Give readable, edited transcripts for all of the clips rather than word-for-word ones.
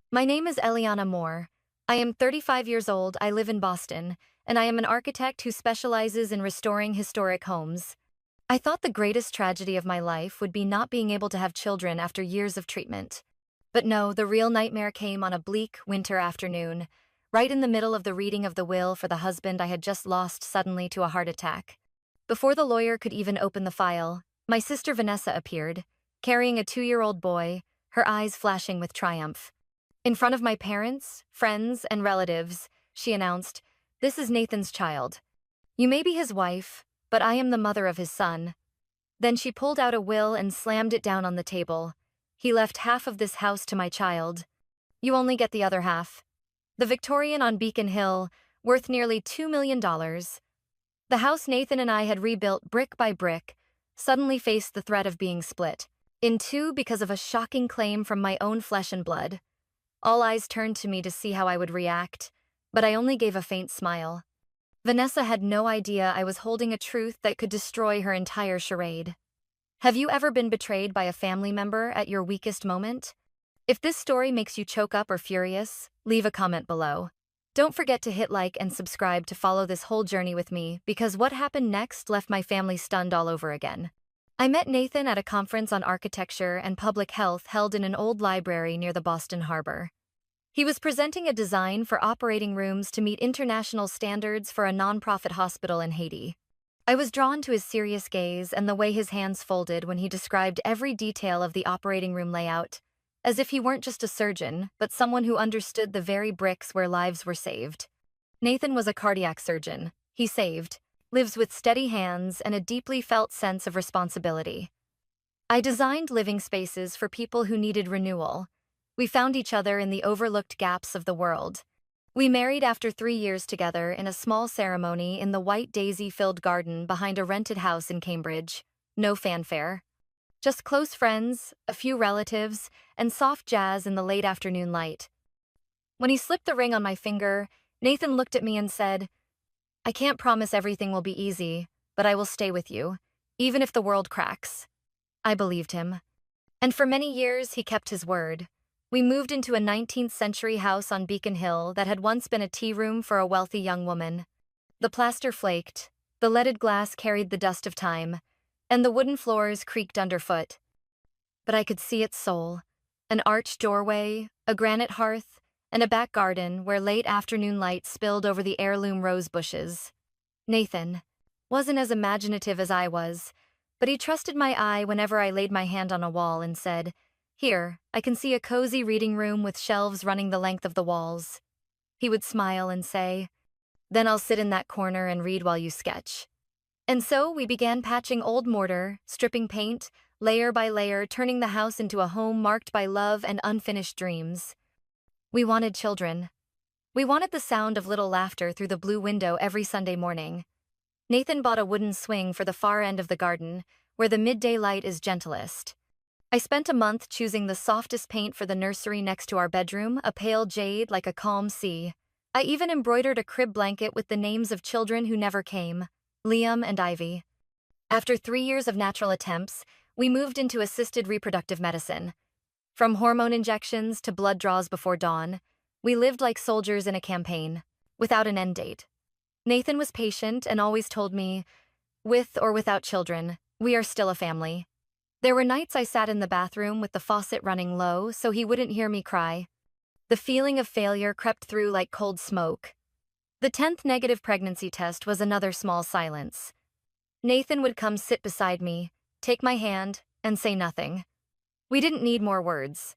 My name is Eliana Moore. I am 35 years old, I live in Boston, and I am an architect who specializes in restoring historic homes. I thought the greatest tragedy of my life would be not being able to have children after years of treatment. But no, the real nightmare came on a bleak winter afternoon, right in the middle of the reading of the will for the husband I had just lost suddenly to a heart attack. Before the lawyer could even open the file, my sister Vanessa appeared, carrying a 2-year-old boy, her eyes flashing with triumph. In front of my parents, friends, and relatives, she announced, "This is Nathan's child. You may be his wife, but I am the mother of his son." Then she pulled out a will and slammed it down on the table. "He left half of this house to my child. You only get the other half." The Victorian on Beacon Hill, worth nearly $2 million. The house Nathan and I had rebuilt brick by brick, suddenly faced the threat of being split in two because of a shocking claim from my own flesh and blood. All eyes turned to me to see how I would react, but I only gave a faint smile. Vanessa had no idea I was holding a truth that could destroy her entire charade. Have you ever been betrayed by a family member at your weakest moment? If this story makes you choke up or furious, leave a comment below. Don't forget to hit like and subscribe to follow this whole journey with me, because what happened next left my family stunned all over again. I met Nathan at a conference on architecture and public health held in an old library near the Boston Harbor. He was presenting a design for operating rooms to meet international standards for a nonprofit hospital in Haiti. I was drawn to his serious gaze and the way his hands folded when he described every detail of the operating room layout, as if he weren't just a surgeon, but someone who understood the very bricks where lives were saved. Nathan was a cardiac surgeon. He lives with steady hands and a deeply felt sense of responsibility. I designed living spaces for people who needed renewal. We found each other in the overlooked gaps of the world. We married after 3 years together in a small ceremony in the white daisy-filled garden behind a rented house in Cambridge. No fanfare. Just close friends, a few relatives, and soft jazz in the late afternoon light. When he slipped the ring on my finger, Nathan looked at me and said, "I can't promise everything will be easy, but I will stay with you, even if the world cracks." I believed him. And for many years, he kept his word. We moved into a 19th century house on Beacon Hill that had once been a tea room for a wealthy young woman. The plaster flaked, the leaded glass carried the dust of time, and the wooden floors creaked underfoot. But I could see its soul: an arched doorway, a granite hearth, and a back garden where late afternoon light spilled over the heirloom rose bushes. Nathan wasn't as imaginative as I was, but he trusted my eye whenever I laid my hand on a wall and said, "Here, I can see a cozy reading room with shelves running the length of the walls." He would smile and say, "Then I'll sit in that corner and read while you sketch." And so we began patching old mortar, stripping paint, layer by layer, turning the house into a home marked by love and unfinished dreams. We wanted children. We wanted the sound of little laughter through the blue window every Sunday morning. Nathan bought a wooden swing for the far end of the garden, where the midday light is gentlest. I spent a month choosing the softest paint for the nursery next to our bedroom, a pale jade like a calm sea. I even embroidered a crib blanket with the names of children who never came: Liam and Ivy. After 3 years of natural attempts, we moved into assisted reproductive medicine. From hormone injections to blood draws before dawn, we lived like soldiers in a campaign, without an end date. Nathan was patient and always told me, "With or without children, we are still a family." There were nights I sat in the bathroom with the faucet running low so he wouldn't hear me cry. The feeling of failure crept through like cold smoke. The 10th negative pregnancy test was another small silence. Nathan would come sit beside me, take my hand, and say nothing. We didn't need more words.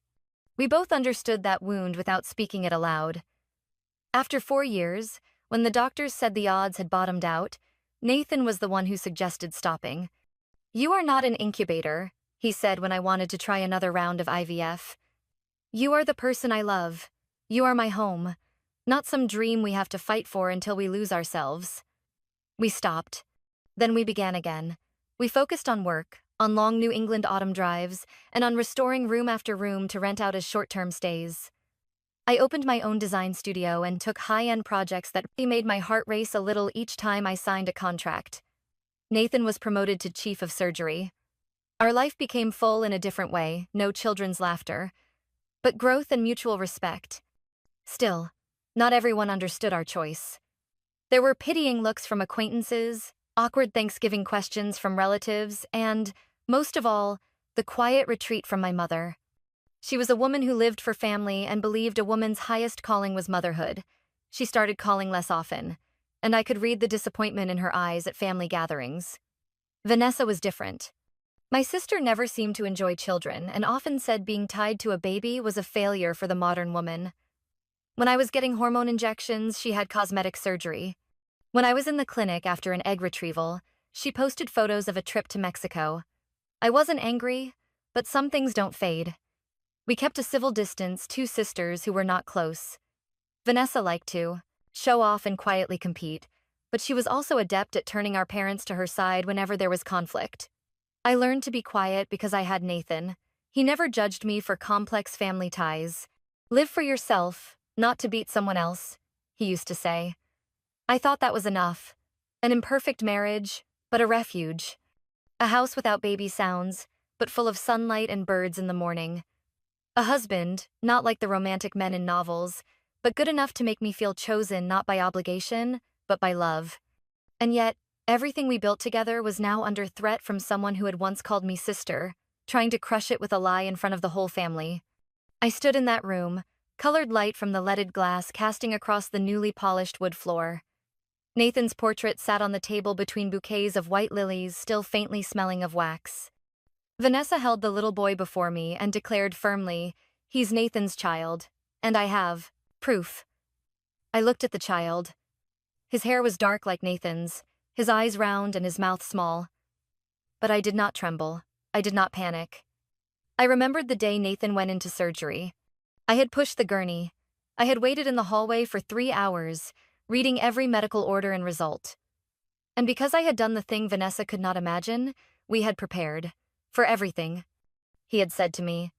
We both understood that wound without speaking it aloud. After 4 years, when the doctors said the odds had bottomed out, Nathan was the one who suggested stopping. "You are not an incubator," he said when I wanted to try another round of IVF. "You are the person I love. You are my home, not some dream we have to fight for until we lose ourselves." We stopped. Then we began again. We focused on work, on long New England autumn drives, and on restoring room after room to rent out as short-term stays. I opened my own design studio and took high-end projects that made my heart race a little each time I signed a contract. Nathan was promoted to chief of surgery. Our life became full in a different way, no children's laughter. but growth and mutual respect. Still, not everyone understood our choice. There were pitying looks from acquaintances, awkward Thanksgiving questions from relatives, and, most of all, the quiet retreat from my mother. She was a woman who lived for family and believed a woman's highest calling was motherhood. She started calling less often, and I could read the disappointment in her eyes at family gatherings. Vanessa was different. My sister never seemed to enjoy children and often said being tied to a baby was a failure for the modern woman. When I was getting hormone injections, she had cosmetic surgery. When I was in the clinic after an egg retrieval, she posted photos of a trip to Mexico. I wasn't angry, but some things don't fade. We kept a civil distance, two sisters who were not close. Vanessa liked to show off and quietly compete, but she was also adept at turning our parents to her side whenever there was conflict. I learned to be quiet because I had Nathan. He never judged me for complex family ties. Live for yourself, not to beat someone else, he used to say. I thought that was enough. An imperfect marriage, but a refuge. A house without baby sounds, but full of sunlight and birds in the morning. A husband, not like the romantic men in novels, but good enough to make me feel chosen not by obligation, but by love. And yet, everything we built together was now under threat from someone who had once called me sister, trying to crush it with a lie in front of the whole family. I stood in that room, colored light from the leaded glass casting across the newly polished wood floor. Nathan's portrait sat on the table between bouquets of white lilies still faintly smelling of wax. Vanessa held the little boy before me and declared firmly, "He's Nathan's child, and I have proof." I looked at the child. His hair was dark like Nathan's, his eyes round and his mouth small. But I did not tremble. I did not panic. I remembered the day Nathan went into surgery. I had pushed the gurney. I had waited in the hallway for 3 hours, reading every medical order and result. And because I had done the thing Vanessa could not imagine, we had prepared. For everything. He had said to me,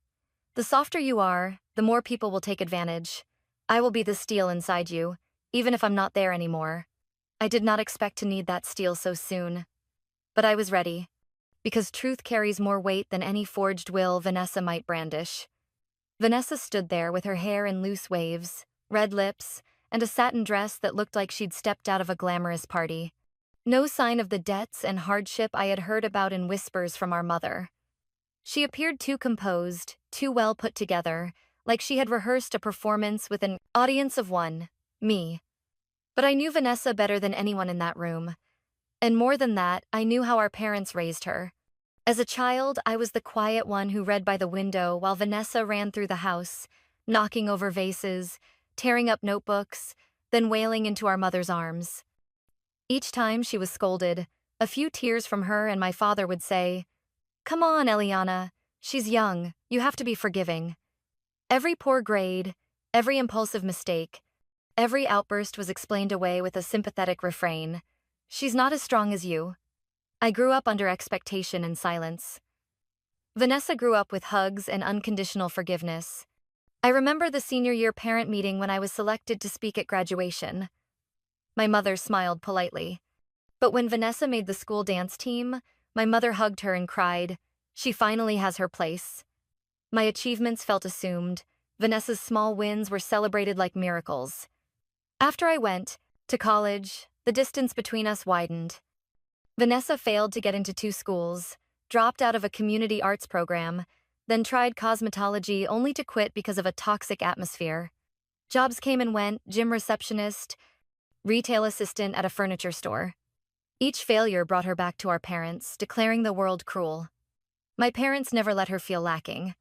"The softer you are, the more people will take advantage. I will be the steel inside you, even if I'm not there anymore." I did not expect to need that steel so soon. But I was ready, because truth carries more weight than any forged will Vanessa might brandish. Vanessa stood there with her hair in loose waves, red lips, and a satin dress that looked like she'd stepped out of a glamorous party. No sign of the debts and hardship I had heard about in whispers from our mother. She appeared too composed, too well put together, like she had rehearsed a performance with an audience of one, me. But I knew Vanessa better than anyone in that room. And more than that, I knew how our parents raised her. As a child, I was the quiet one who read by the window while Vanessa ran through the house, knocking over vases, tearing up notebooks, then wailing into our mother's arms. Each time she was scolded, a few tears from her and my father would say, "Come on, Eliana, she's young, you have to be forgiving." Every poor grade, every impulsive mistake, every outburst was explained away with a sympathetic refrain, "She's not as strong as you." I grew up under expectation and silence. Vanessa grew up with hugs and unconditional forgiveness. I remember the senior year parent meeting when I was selected to speak at graduation. My mother smiled politely. But when Vanessa made the school dance team, my mother hugged her and cried, "She finally has her place." My achievements felt assumed. Vanessa's small wins were celebrated like miracles. After I went to college, the distance between us widened. Vanessa failed to get into 2 schools, dropped out of a community arts program, then tried cosmetology only to quit because of a toxic atmosphere. Jobs came and went, gym receptionist, retail assistant at a furniture store. Each failure brought her back to our parents, declaring the world cruel. My parents never let her feel lacking.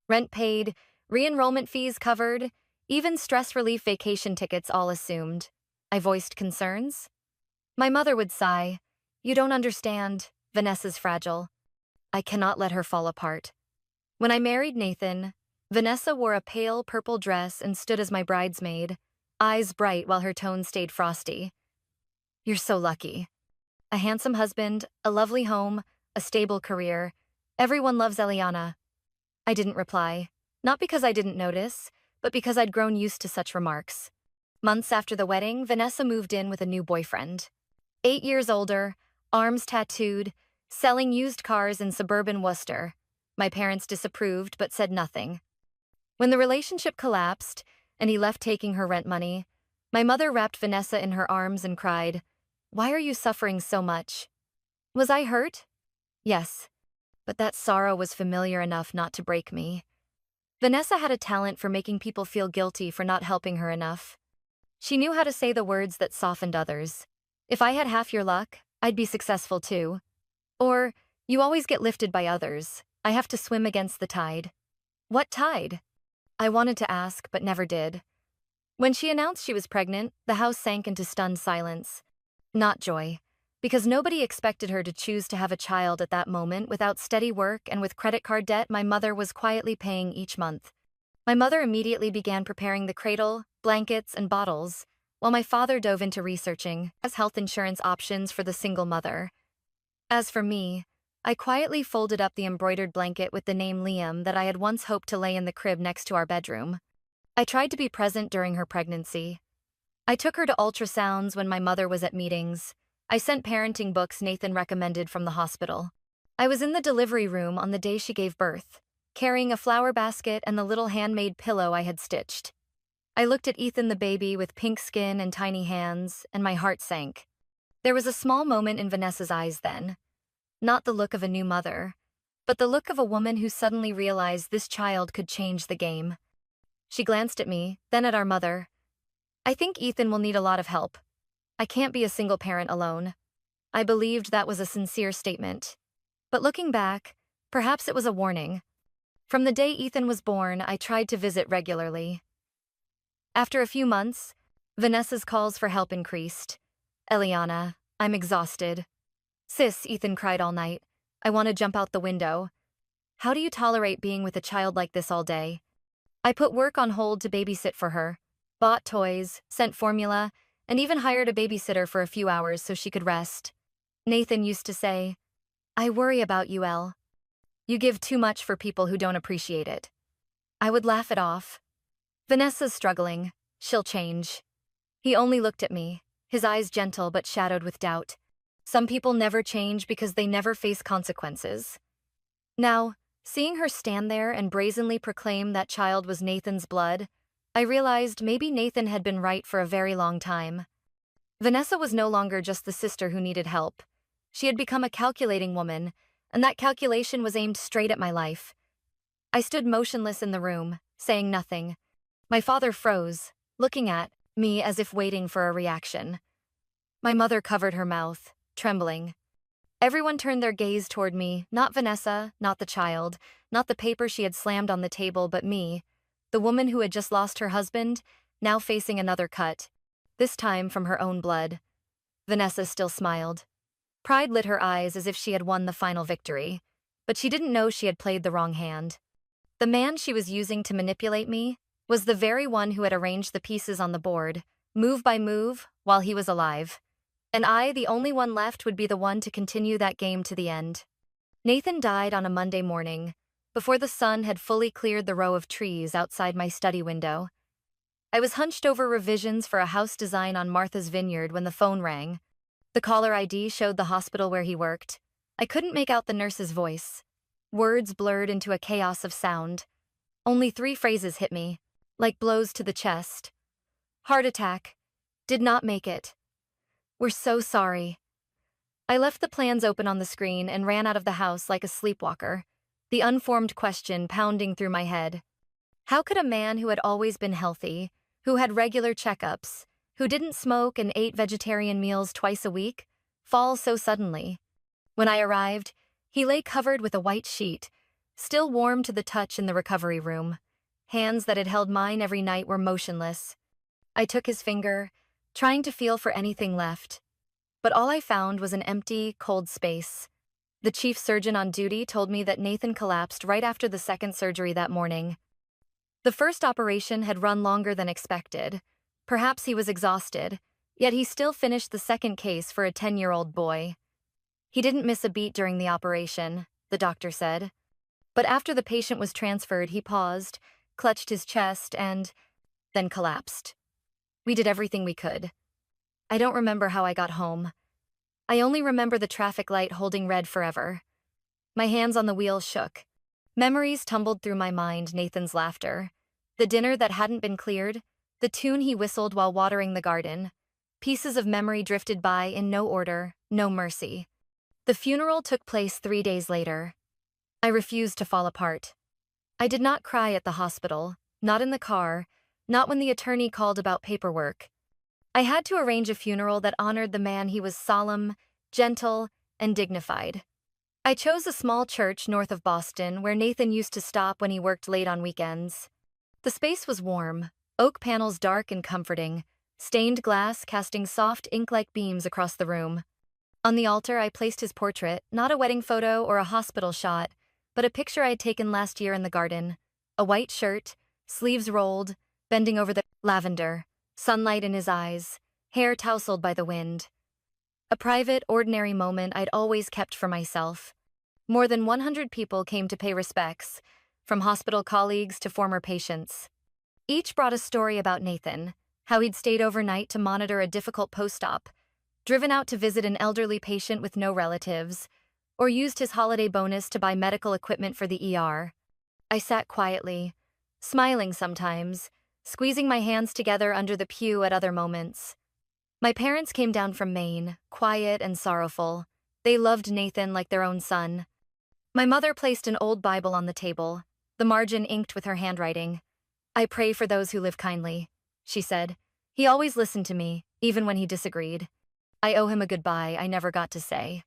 Rent paid, re-enrollment fees covered, even stress relief vacation tickets all assumed. I voiced concerns. My mother would sigh, "You don't understand, Vanessa's fragile. I cannot let her fall apart." When I married Nathan, Vanessa wore a pale purple dress and stood as my bridesmaid, eyes bright while her tone stayed frosty. "You're so lucky. A handsome husband, a lovely home, a stable career. Everyone loves Eliana." I didn't reply, not because I didn't notice, but because I'd grown used to such remarks. Months after the wedding, Vanessa moved in with a new boyfriend. 8 years older, arms tattooed, selling used cars in suburban Worcester. My parents disapproved but said nothing. When the relationship collapsed and he left taking her rent money, my mother wrapped Vanessa in her arms and cried, "Why are you suffering so much?" Was I hurt? Yes, but that sorrow was familiar enough not to break me. Vanessa had a talent for making people feel guilty for not helping her enough. She knew how to say the words that softened others. If I had half your luck, I'd be successful too. Or, you always get lifted by others. I have to swim against the tide. What tide? I wanted to ask, but never did. When she announced she was pregnant, the house sank into stunned silence. Not joy, because nobody expected her to choose to have a child at that moment without steady work and with credit card debt my mother was quietly paying each month. My mother immediately began preparing the cradle, blankets, and bottles, while my father dove into researching as health insurance options for the single mother. As for me, I quietly folded up the embroidered blanket with the name Liam that I had once hoped to lay in the crib next to our bedroom. I tried to be present during her pregnancy. I took her to ultrasounds when my mother was at meetings. I sent parenting books Nathan recommended from the hospital. I was in the delivery room on the day she gave birth, carrying a flower basket and the little handmade pillow I had stitched. I looked at Ethan the baby with pink skin and tiny hands, and my heart sank. There was a small moment in Vanessa's eyes then. Not the look of a new mother, but the look of a woman who suddenly realized this child could change the game. She glanced at me, then at our mother. "I think Ethan will need a lot of help. I can't be a single parent alone." I believed that was a sincere statement. But looking back, perhaps it was a warning. From the day Ethan was born, I tried to visit regularly. After a few months, Vanessa's calls for help increased. "Eliana, I'm exhausted." "Sis," Ethan cried all night, "I want to jump out the window." "How do you tolerate being with a child like this all day?" I put work on hold to babysit for her, bought toys, sent formula, and even hired a babysitter for a few hours so she could rest. Nathan used to say, "I worry about you, Elle. You give too much for people who don't appreciate it." I would laugh it off. "Vanessa's struggling. She'll change." He only looked at me, his eyes gentle but shadowed with doubt. Some people never change because they never face consequences. Now, seeing her stand there and brazenly proclaim that child was Nathan's blood, I realized maybe Nathan had been right for a very long time. Vanessa was no longer just the sister who needed help. She had become a calculating woman, and that calculation was aimed straight at my life. I stood motionless in the room, saying nothing. My father froze, looking at me as if waiting for a reaction. My mother covered her mouth, trembling. Everyone turned their gaze toward me, not Vanessa, not the child, not the paper she had slammed on the table, but me, the woman who had just lost her husband, now facing another cut, this time from her own blood. Vanessa still smiled. Pride lit her eyes as if she had won the final victory, but she didn't know she had played the wrong hand. The man she was using to manipulate me was the very one who had arranged the pieces on the board, move by move, while he was alive. And I, the only one left, would be the one to continue that game to the end. Nathan died on a Monday morning, before the sun had fully cleared the row of trees outside my study window. I was hunched over revisions for a house design on Martha's Vineyard when the phone rang. The caller ID showed the hospital where he worked. I couldn't make out the nurse's voice. Words blurred into a chaos of sound. Only 3 phrases hit me, like blows to the chest. "Heart attack. Did not make it. We're so sorry." I left the plans open on the screen and ran out of the house like a sleepwalker, the unformed question pounding through my head. How could a man who had always been healthy, who had regular checkups, who didn't smoke and ate vegetarian meals twice a week, fall so suddenly? When I arrived, he lay covered with a white sheet, still warm to the touch in the recovery room. Hands that had held mine every night were motionless. I took his finger, trying to feel for anything left. But all I found was an empty, cold space. The chief surgeon on duty told me that Nathan collapsed right after the second surgery that morning. The first operation had run longer than expected. Perhaps he was exhausted, yet he still finished the second case for a 10-year-old boy. He didn't miss a beat during the operation, the doctor said. But after the patient was transferred, he paused, clutched his chest, and then collapsed. We did everything we could. I don't remember how I got home. I only remember the traffic light holding red forever. My hands on the wheel shook. Memories tumbled through my mind, Nathan's laughter, The dinner that hadn't been cleared, the tune he whistled while watering the garden. Pieces of memory drifted by in no order, no mercy. The funeral took place 3 days later. I refused to fall apart. I did not cry at the hospital, not in the car, not when the attorney called about paperwork. I had to arrange a funeral that honored the man. He was solemn, gentle, and dignified. I chose a small church north of Boston where Nathan used to stop when he worked late on weekends. The space was warm, oak panels dark and comforting, stained glass casting soft ink-like beams across the room. On the altar, I placed his portrait, not a wedding photo or a hospital shot, but a picture I had taken last year in the garden. A white shirt, sleeves rolled, bending over the lavender, sunlight in his eyes, hair tousled by the wind. A private, ordinary moment I'd always kept for myself. More than 100 people came to pay respects, from hospital colleagues to former patients. Each brought a story about Nathan, how he'd stayed overnight to monitor a difficult post-op, driven out to visit an elderly patient with no relatives, or used his holiday bonus to buy medical equipment for the ER. I sat quietly, smiling sometimes, squeezing my hands together under the pew at other moments. My parents came down from Maine, quiet and sorrowful. They loved Nathan like their own son. My mother placed an old Bible on the table, the margin inked with her handwriting. "I pray for those who live kindly," she said. "He always listened to me, even when he disagreed. I owe him a goodbye I never got to say."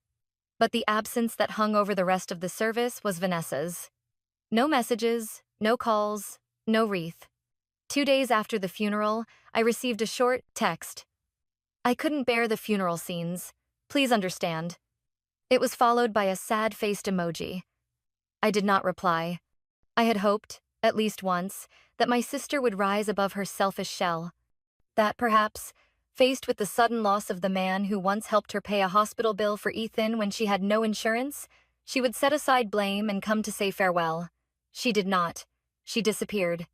But the absence that hung over the rest of the service was Vanessa's. No messages, no calls, no wreath. 2 days after the funeral, I received a short text. "I couldn't bear the funeral scenes. Please understand." It was followed by a sad-faced emoji. I did not reply. I had hoped, at least once, that my sister would rise above her selfish shell. That perhaps, faced with the sudden loss of the man who once helped her pay a hospital bill for Ethan when she had no insurance, she would set aside blame and come to say farewell. She did not. She disappeared.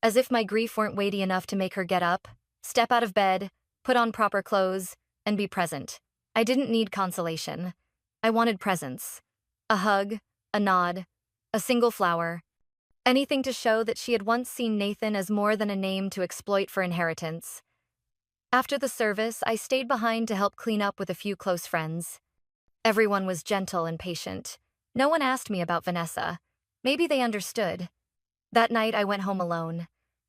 As if my grief weren't weighty enough to make her get up, step out of bed, put on proper clothes, and be present. I didn't need consolation. I wanted presence. A hug, a nod, a single flower. Anything to show that she had once seen Nathan as more than a name to exploit for inheritance. After the service, I stayed behind to help clean up with a few close friends. Everyone was gentle and patient. No one asked me about Vanessa. Maybe they understood. That night, I went home alone.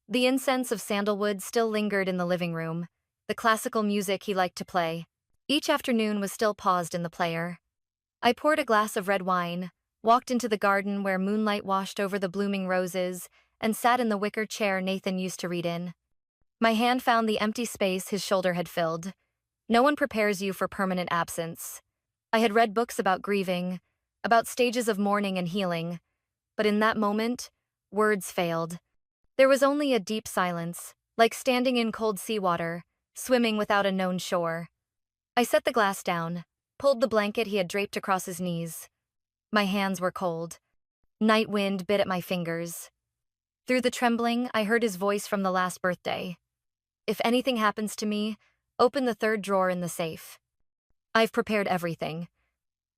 The incense of sandalwood still lingered in the living room, the classical music he liked to play. Each afternoon was still paused in the player. I poured a glass of red wine, walked into the garden where moonlight washed over the blooming roses, and sat in the wicker chair Nathan used to read in. My hand found the empty space his shoulder had filled. No one prepares you for permanent absence. I had read books about grieving, about stages of mourning and healing, but in that moment, words failed. There was only a deep silence, like standing in cold seawater, swimming without a known shore. I set the glass down, pulled the blanket he had draped across his knees. My hands were cold. Night wind bit at my fingers. Through the trembling, I heard his voice from the last birthday. "If anything happens to me, open the third drawer in the safe. I've prepared everything."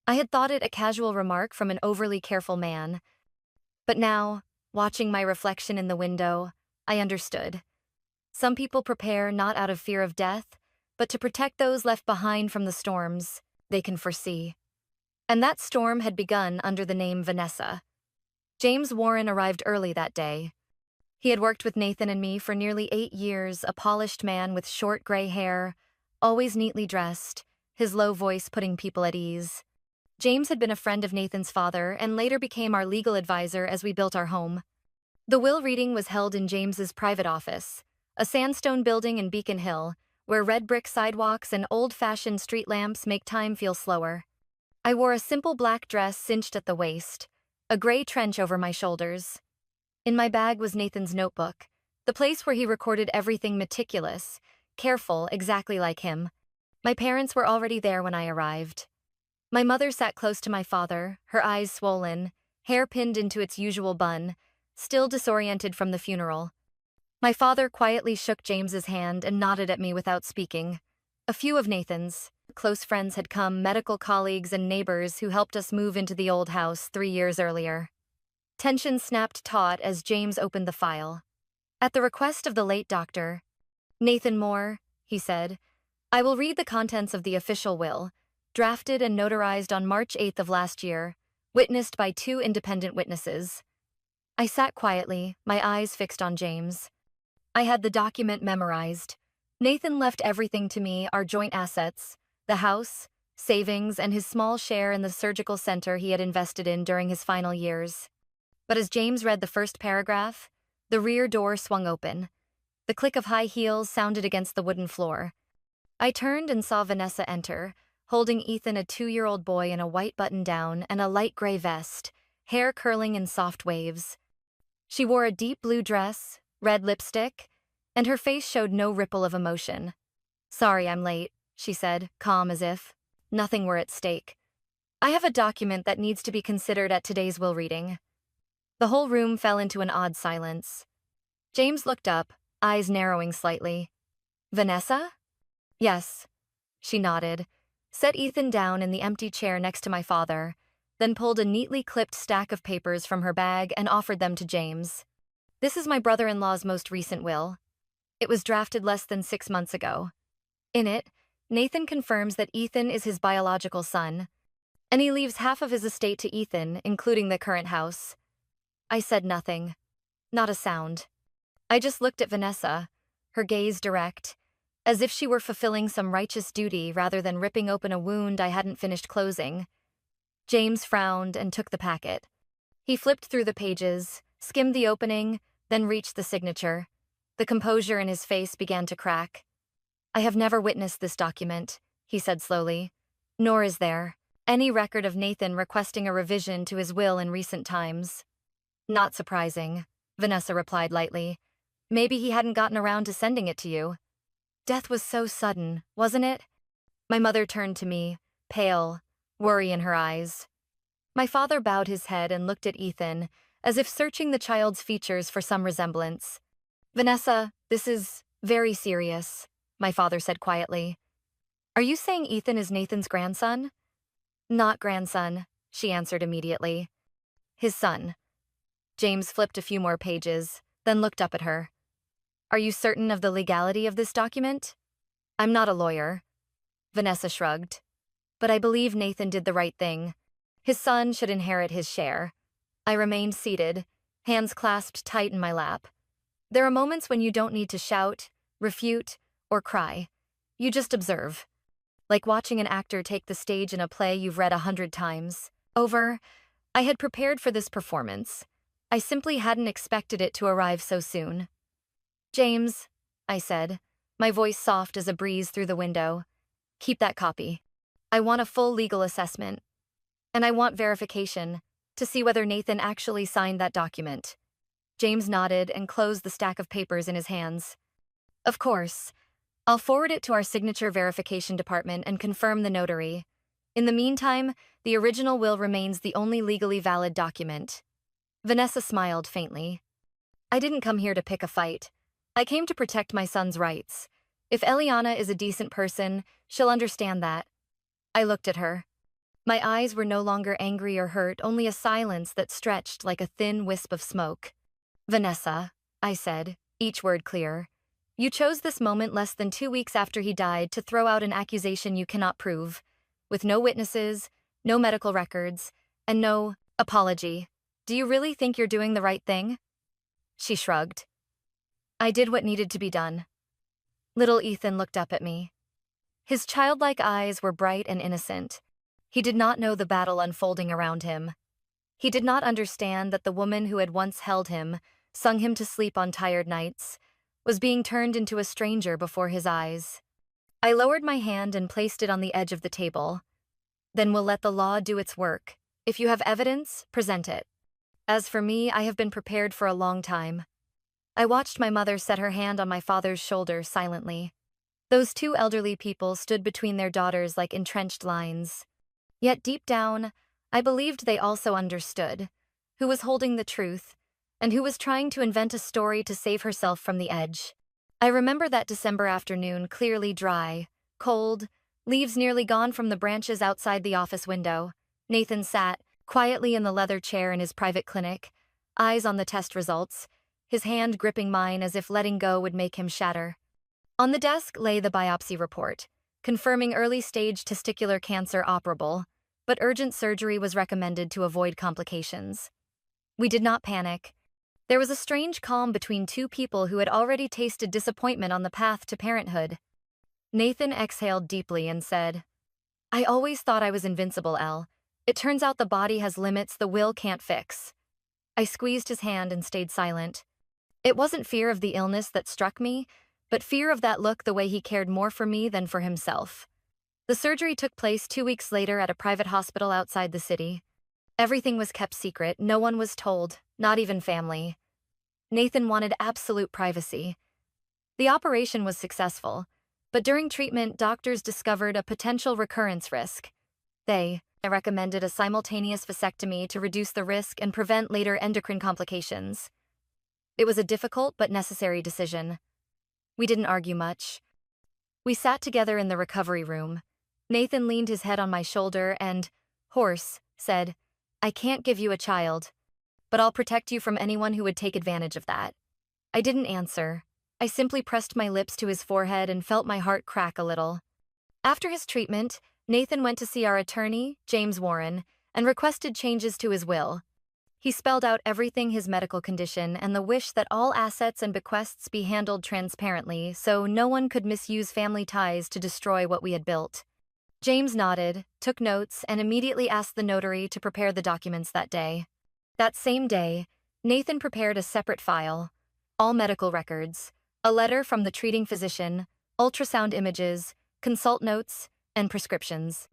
I had thought it a casual remark from an overly careful man. But now, watching my reflection in the window, I understood. Some people prepare not out of fear of death, but to protect those left behind from the storms they can foresee. And that storm had begun under the name Vanessa. James Warren arrived early that day. He had worked with Nathan and me for nearly 8 years, a polished man with short gray hair, always neatly dressed, his low voice putting people at ease. James had been a friend of Nathan's father and later became our legal advisor as we built our home. The will reading was held in James's private office, a sandstone building in Beacon Hill, where red brick sidewalks and old-fashioned street lamps make time feel slower. I wore a simple black dress cinched at the waist, a gray trench over my shoulders. In my bag was Nathan's notebook, the place where he recorded everything meticulous, careful, exactly like him. My parents were already there when I arrived. My mother sat close to my father, her eyes swollen, hair pinned into its usual bun, still disoriented from the funeral. My father quietly shook James's hand and nodded at me without speaking. A few of Nathan's close friends had come, medical colleagues and neighbors who helped us move into the old house 3 years earlier. Tension snapped taut as James opened the file. At the request of the late Dr. Nathan Moore, he said, I will read the contents of the official will, drafted and notarized on March 8th of last year, witnessed by 2 independent witnesses. I sat quietly, my eyes fixed on James. I had the document memorized. Nathan left everything to me, our joint assets, the house, savings, and his small share in the surgical center he had invested in during his final years. But as James read the first paragraph, the rear door swung open. The click of high heels sounded against the wooden floor. I turned and saw Vanessa enter, holding Ethan, a 2-year-old boy in a white button-down and a light gray vest, hair curling in soft waves. She wore a deep blue dress, red lipstick, and her face showed no ripple of emotion. Sorry I'm late, she said, calm as if nothing were at stake. I have a document that needs to be considered at today's will reading. The whole room fell into an odd silence. James looked up, eyes narrowing slightly. Vanessa? Yes. She nodded, set Ethan down in the empty chair next to my father, then pulled a neatly clipped stack of papers from her bag and offered them to James. This is my brother-in-law's most recent will. It was drafted less than 6 months ago. In it, Nathan confirms that Ethan is his biological son, and he leaves half of his estate to Ethan, including the current house. I said nothing. Not a sound. I just looked at Vanessa, her gaze direct, as if she were fulfilling some righteous duty rather than ripping open a wound I hadn't finished closing. James frowned and took the packet. He flipped through the pages, skimmed the opening, then reached the signature. The composure in his face began to crack. I have never witnessed this document, he said slowly. Nor is there any record of Nathan requesting a revision to his will in recent times. Not surprising, Vanessa replied lightly. Maybe he hadn't gotten around to sending it to you. Death was so sudden, wasn't it? My mother turned to me, pale, worry in her eyes. My father bowed his head and looked at Ethan, as if searching the child's features for some resemblance. Vanessa, this is very serious, my father said quietly. Are you saying Ethan is Nathan's grandson? Not grandson, she answered immediately. His son. James flipped a few more pages, then looked up at her. Are you certain of the legality of this document? I'm not a lawyer. Vanessa shrugged. But I believe Nathan did the right thing. His son should inherit his share. I remained seated, hands clasped tight in my lap. There are moments when you don't need to shout, refute, or cry. You just observe. Like watching an actor take the stage in a play you've read 100 times over. I had prepared for this performance. I simply hadn't expected it to arrive so soon. James, I said, my voice soft as a breeze through the window. Keep that copy. I want a full legal assessment. And I want verification to see whether Nathan actually signed that document. James nodded and closed the stack of papers in his hands. Of course. I'll forward it to our signature verification department and confirm the notary. In the meantime, the original will remains the only legally valid document. Vanessa smiled faintly. I didn't come here to pick a fight. I came to protect my son's rights. If Eliana is a decent person, she'll understand that. I looked at her. My eyes were no longer angry or hurt, only a silence that stretched like a thin wisp of smoke. Vanessa, I said, each word clear. You chose this moment less than 2 weeks after he died to throw out an accusation you cannot prove, with no witnesses, no medical records, and no apology. Do you really think you're doing the right thing? She shrugged. I did what needed to be done. Little Ethan looked up at me. His childlike eyes were bright and innocent. He did not know the battle unfolding around him. He did not understand that the woman who had once held him, sung him to sleep on tired nights, was being turned into a stranger before his eyes. I lowered my hand and placed it on the edge of the table. Then we'll let the law do its work. If you have evidence, present it. As for me, I have been prepared for a long time. I watched my mother set her hand on my father's shoulder silently. Those 2 elderly people stood between their daughters like entrenched lines. Yet deep down, I believed they also understood who was holding the truth and who was trying to invent a story to save herself from the edge. I remember that December afternoon, clearly dry, cold, leaves nearly gone from the branches outside the office window. Nathan sat quietly in the leather chair in his private clinic, eyes on the test results, his hand gripping mine as if letting go would make him shatter. On the desk lay the biopsy report, confirming early-stage testicular cancer operable, but urgent surgery was recommended to avoid complications. We did not panic. There was a strange calm between two people who had already tasted disappointment on the path to parenthood. Nathan exhaled deeply and said, "I always thought I was invincible, Elle. It turns out the body has limits the will can't fix." I squeezed his hand and stayed silent. It wasn't fear of the illness that struck me, but fear of that look, the way he cared more for me than for himself. The surgery took place 2 weeks later at a private hospital outside the city. Everything was kept secret, no one was told, not even family. Nathan wanted absolute privacy. The operation was successful, but during treatment, doctors discovered a potential recurrence risk. They recommended a simultaneous vasectomy to reduce the risk and prevent later endocrine complications. It was a difficult but necessary decision. We didn't argue much. We sat together in the recovery room. Nathan leaned his head on my shoulder and, hoarse, said, "I can't give you a child, but I'll protect you from anyone who would take advantage of that." I didn't answer. I simply pressed my lips to his forehead and felt my heart crack a little. After his treatment, Nathan went to see our attorney, James Warren, and requested changes to his will. He spelled out everything: his medical condition and the wish that all assets and bequests be handled transparently so no one could misuse family ties to destroy what we had built. James nodded, took notes, and immediately asked the notary to prepare the documents that day. That same day, Nathan prepared a separate file: all medical records, a letter from the treating physician, ultrasound images, consult notes, and prescriptions.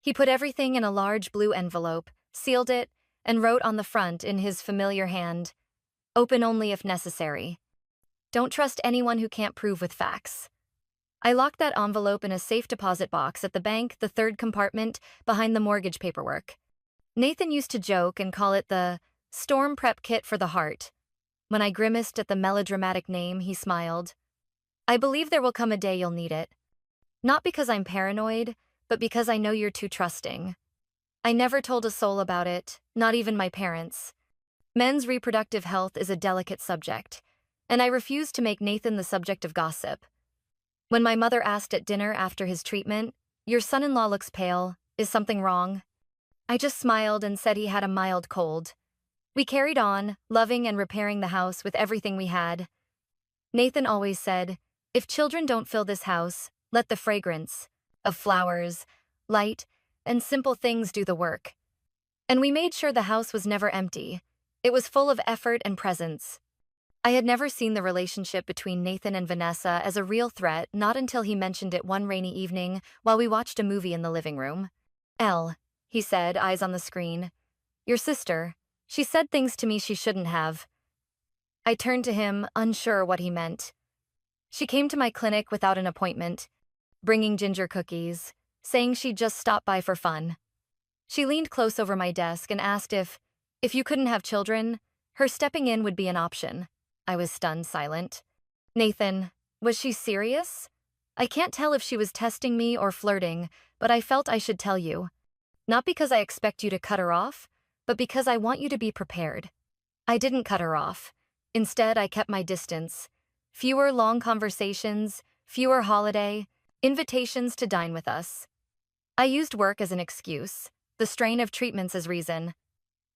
He put everything in a large blue envelope, sealed it, and wrote on the front in his familiar hand, "Open only if necessary. Don't trust anyone who can't prove with facts." I locked that envelope in a safe deposit box at the bank, the third compartment behind the mortgage paperwork. Nathan used to joke and call it the storm prep kit for the heart. When I grimaced at the melodramatic name, he smiled. "I believe there will come a day you'll need it. Not because I'm paranoid, but because I know you're too trusting." I never told a soul about it, not even my parents. Men's reproductive health is a delicate subject, and I refused to make Nathan the subject of gossip. When my mother asked at dinner after his treatment, "Your son-in-law looks pale, is something wrong?" I just smiled and said he had a mild cold. We carried on, loving and repairing the house with everything we had. Nathan always said, "If children don't fill this house, let the fragrance of flowers, light, and simple things do the work." And we made sure the house was never empty. It was full of effort and presence. I had never seen the relationship between Nathan and Vanessa as a real threat, not until he mentioned it one rainy evening while we watched a movie in the living room. "Elle," he said, eyes on the screen. "Your sister, she said things to me she shouldn't have." I turned to him, unsure what he meant. "She came to my clinic without an appointment, bringing ginger cookies, saying she'd just stop by for fun. She leaned close over my desk and asked if you couldn't have children, her stepping in would be an option." I was stunned silent. "Nathan, was she serious?" "I can't tell if she was testing me or flirting, but I felt I should tell you. Not because I expect you to cut her off, but because I want you to be prepared." I didn't cut her off. Instead, I kept my distance. Fewer long conversations, fewer holiday invitations to dine with us. I used work as an excuse, the strain of treatments as reason.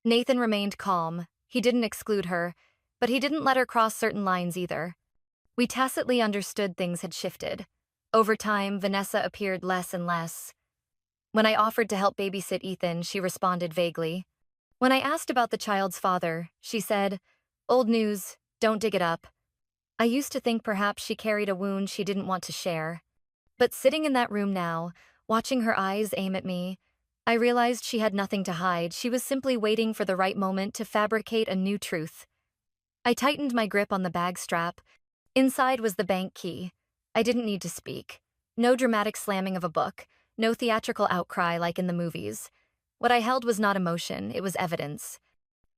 Nathan remained calm. He didn't exclude her, but he didn't let her cross certain lines either. We tacitly understood things had shifted. Over time, Vanessa appeared less and less. When I offered to help babysit Ethan, she responded vaguely. When I asked about the child's father, she said, "Old news, don't dig it up." I used to think perhaps she carried a wound she didn't want to share. But sitting in that room now, watching her eyes aim at me, I realized she had nothing to hide. She was simply waiting for the right moment to fabricate a new truth. I tightened my grip on the bag strap. Inside was the bank key. I didn't need to speak. No dramatic slamming of a book, no theatrical outcry like in the movies. What I held was not emotion, it was evidence.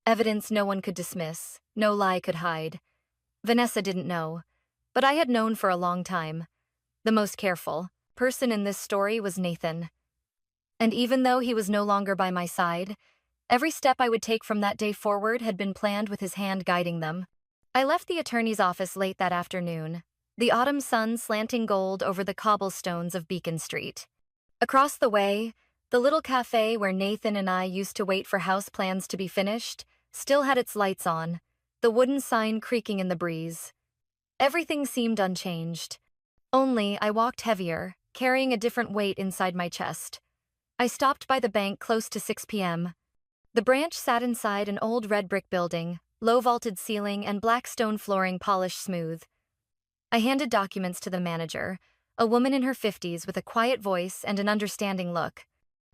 Evidence no one could dismiss, no lie could hide. Vanessa didn't know, but I had known for a long time. The most careful person in this story was Nathan. And even though he was no longer by my side, every step I would take from that day forward had been planned with his hand guiding them. I left the attorney's office late that afternoon, the autumn sun slanting gold over the cobblestones of Beacon Street. Across the way, the little cafe where Nathan and I used to wait for house plans to be finished still had its lights on, the wooden sign creaking in the breeze. Everything seemed unchanged. Only I walked heavier, carrying a different weight inside my chest. I stopped by the bank close to 6 p.m. The branch sat inside an old red brick building, low vaulted ceiling and black stone flooring polished smooth. I handed documents to the manager, a woman in her 50s with a quiet voice and an understanding look.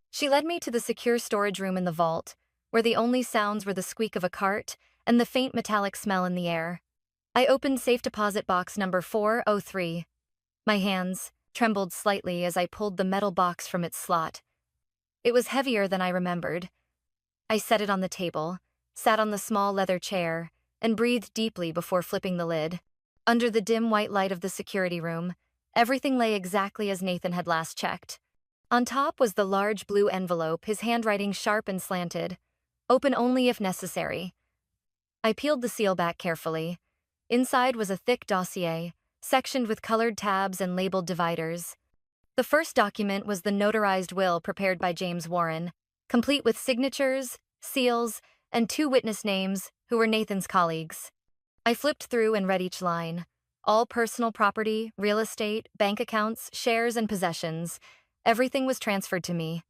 She led me to the secure storage room in the vault, where the only sounds were the squeak of a cart and the faint metallic smell in the air. I opened safe deposit box number 403. My hands trembled slightly as I pulled the metal box from its slot. It was heavier than I remembered. I set it on the table, sat on the small leather chair, and breathed deeply before flipping the lid. Under the dim white light of the security room, everything lay exactly as Nathan had last checked. On top was the large blue envelope, his handwriting sharp and slanted. Open only if necessary. I peeled the seal back carefully. Inside was a thick dossier, sectioned with colored tabs and labeled dividers. The first document was the notarized will prepared by James Warren, complete with signatures, seals, and 2 witness names who were Nathan's colleagues. I flipped through and read each line. All personal property, real estate, bank accounts, shares, and possessions. Everything was transferred to me.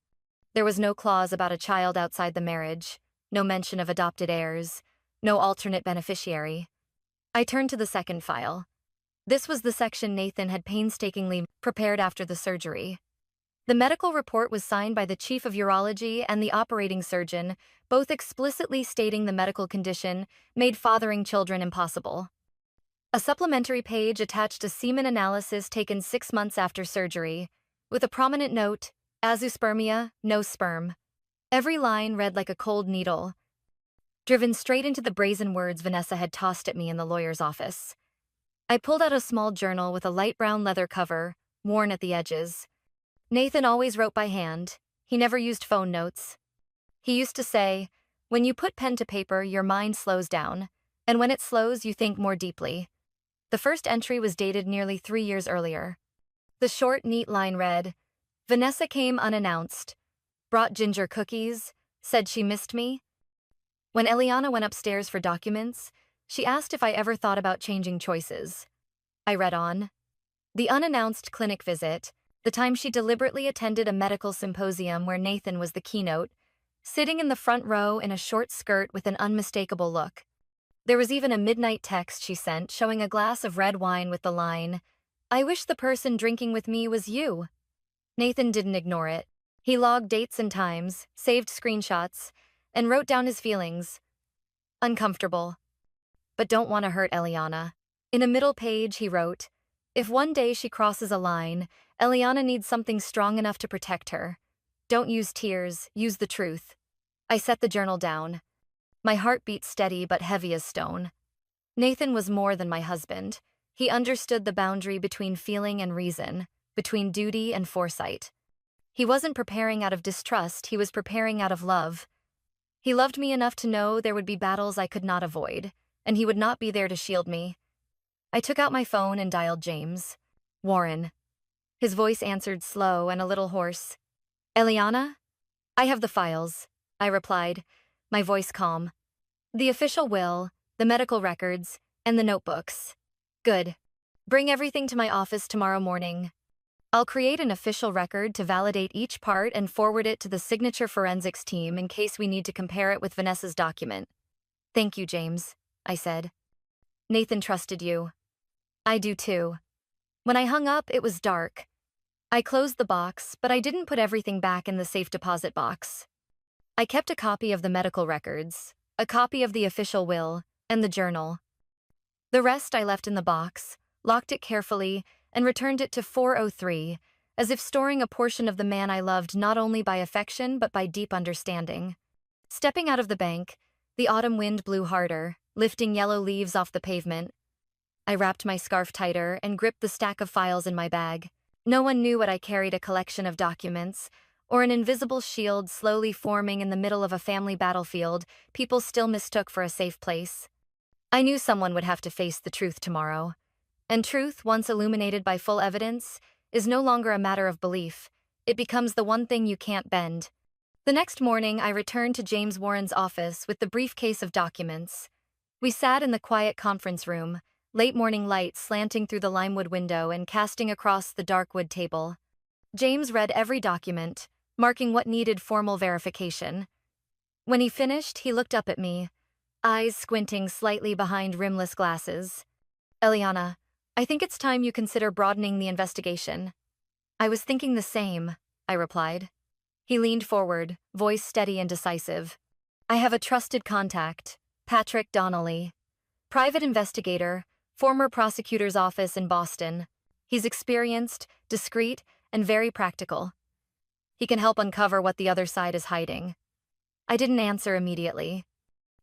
There was no clause about a child outside the marriage, no mention of adopted heirs, no alternate beneficiary. I turned to the second file. This was the section Nathan had painstakingly prepared after the surgery. The medical report was signed by the chief of urology and the operating surgeon, both explicitly stating the medical condition made fathering children impossible. A supplementary page attached a semen analysis taken 6 months after surgery, with a prominent note, azoospermia, no sperm. Every line read like a cold needle, driven straight into the brazen words Vanessa had tossed at me in the lawyer's office. I pulled out a small journal with a light brown leather cover, worn at the edges. Nathan always wrote by hand. He never used phone notes. He used to say, "When you put pen to paper, your mind slows down, and when it slows, you think more deeply." The first entry was dated nearly 3 years earlier. The short, neat line read, "Vanessa came unannounced, brought ginger cookies, said she missed me." When Eliana went upstairs for documents, she asked if I ever thought about changing choices. I read on. The unannounced clinic visit, the time she deliberately attended a medical symposium where Nathan was the keynote, sitting in the front row in a short skirt with an unmistakable look. There was even a midnight text she sent showing a glass of red wine with the line, "I wish the person drinking with me was you." Nathan didn't ignore it. He logged dates and times, saved screenshots, and wrote down his feelings. Uncomfortable, but don't want to hurt Eliana. In a middle page, he wrote, "If one day she crosses a line, Eliana needs something strong enough to protect her. Don't use tears, use the truth." I set the journal down. My heart beat steady but heavy as stone. Nathan was more than my husband. He understood the boundary between feeling and reason, between duty and foresight. He wasn't preparing out of distrust, he was preparing out of love. He loved me enough to know there would be battles I could not avoid, and he would not be there to shield me. I took out my phone and dialed James. "Warren." His voice answered slow and a little hoarse. "Eliana?" "I have the files," I replied, my voice calm. "The official will, the medical records, and the notebooks." "Good. Bring everything to my office tomorrow morning. I'll create an official record to validate each part and forward it to the signature forensics team in case we need to compare it with Vanessa's document." "Thank you, James," I said. "Nathan trusted you." "I do too." When I hung up, it was dark. I closed the box, but I didn't put everything back in the safe deposit box. I kept a copy of the medical records, a copy of the official will, and the journal. The rest I left in the box, locked it carefully, and returned it to 403, as if storing a portion of the man I loved not only by affection but by deep understanding. Stepping out of the bank, the autumn wind blew harder, lifting yellow leaves off the pavement. I wrapped my scarf tighter and gripped the stack of files in my bag. No one knew what I carried, a collection of documents, or an invisible shield slowly forming in the middle of a family battlefield people still mistook for a safe place. I knew someone would have to face the truth tomorrow. And truth, once illuminated by full evidence, is no longer a matter of belief. It becomes the one thing you can't bend. The next morning, I returned to James Warren's office with the briefcase of documents. We sat in the quiet conference room, late morning light slanting through the limewood window and casting across the dark wood table. James read every document, marking what needed formal verification. When he finished, he looked up at me, eyes squinting slightly behind rimless glasses. Eliana, I think it's time you consider broadening the investigation. I was thinking the same, I replied. He leaned forward, voice steady and decisive. I have a trusted contact, Patrick Donnelly. Private investigator, former prosecutor's office in Boston. He's experienced, discreet, and very practical. He can help uncover what the other side is hiding. I didn't answer immediately.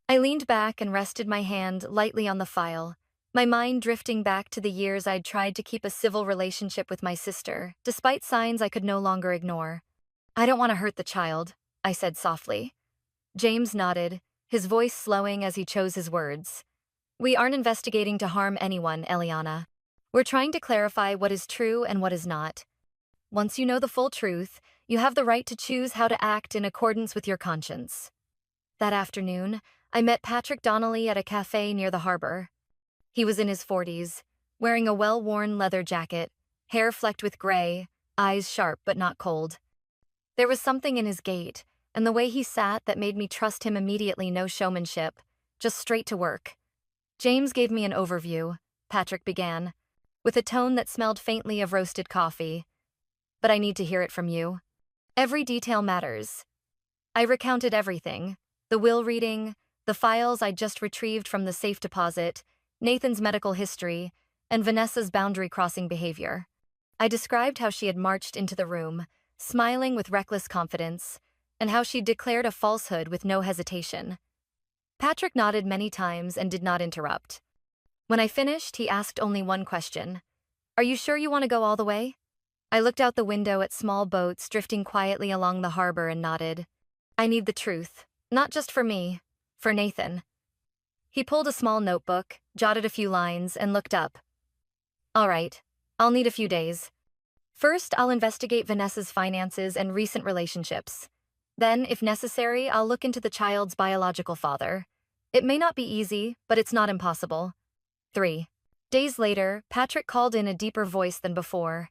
I leaned back and rested my hand lightly on the file, my mind drifting back to the years I'd tried to keep a civil relationship with my sister, despite signs I could no longer ignore. I don't want to hurt the child, I said softly. James nodded, his voice slowing as he chose his words. We aren't investigating to harm anyone, Eliana. We're trying to clarify what is true and what is not. Once you know the full truth, you have the right to choose how to act in accordance with your conscience. That afternoon, I met Patrick Donnelly at a cafe near the harbor. He was in his 40s, wearing a well-worn leather jacket, hair flecked with gray, eyes sharp but not cold. There was something in his gait and the way he sat that made me trust him immediately. No showmanship, just straight to work. James gave me an overview, Patrick began, with a tone that smelled faintly of roasted coffee. But I need to hear it from you. Every detail matters. I recounted everything, the will reading, the files I'd just retrieved from the safe deposit, Nathan's medical history, and Vanessa's boundary-crossing behavior. I described how she had marched into the room, smiling with reckless confidence, and how she'd declared a falsehood with no hesitation. Patrick nodded many times and did not interrupt. When I finished, he asked only one question. Are you sure you want to go all the way? I looked out the window at small boats drifting quietly along the harbor and nodded. I need the truth, not just for me, for Nathan. He pulled a small notebook, jotted a few lines, and looked up. All right, I'll need a few days. First, I'll investigate Vanessa's finances and recent relationships. Then, if necessary, I'll look into the child's biological father. It may not be easy, but it's not impossible. 3 days later, Patrick called in a deeper voice than before.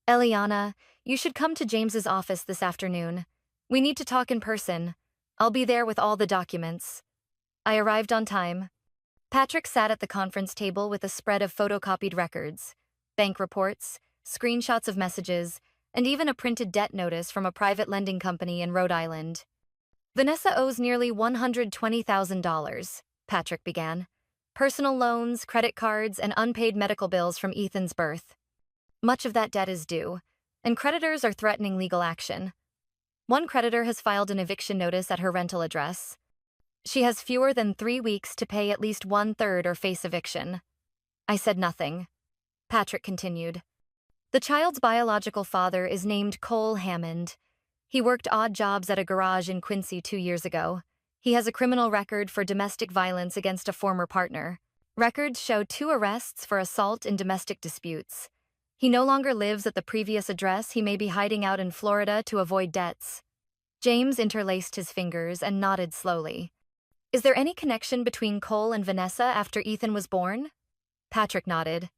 Eliana, you should come to James's office this afternoon. We need to talk in person. I'll be there with all the documents. I arrived on time. Patrick sat at the conference table with a spread of photocopied records, bank reports, screenshots of messages, and even a printed debt notice from a private lending company in Rhode Island. Vanessa owes nearly $120,000, Patrick began. Personal loans, credit cards, and unpaid medical bills from Ethan's birth. Much of that debt is due, and creditors are threatening legal action. One creditor has filed an eviction notice at her rental address. She has fewer than 3 weeks to pay at least 1/3 or face eviction. I said nothing. Patrick continued. The child's biological father is named Cole Hammond. He worked odd jobs at a garage in Quincy 2 years ago. He has a criminal record for domestic violence against a former partner. Records show 2 arrests for assault in domestic disputes. He no longer lives at the previous address. He may be hiding out in Florida to avoid debts. James interlaced his fingers and nodded slowly. Is there any connection between Cole and Vanessa after Ethan was born? Patrick nodded.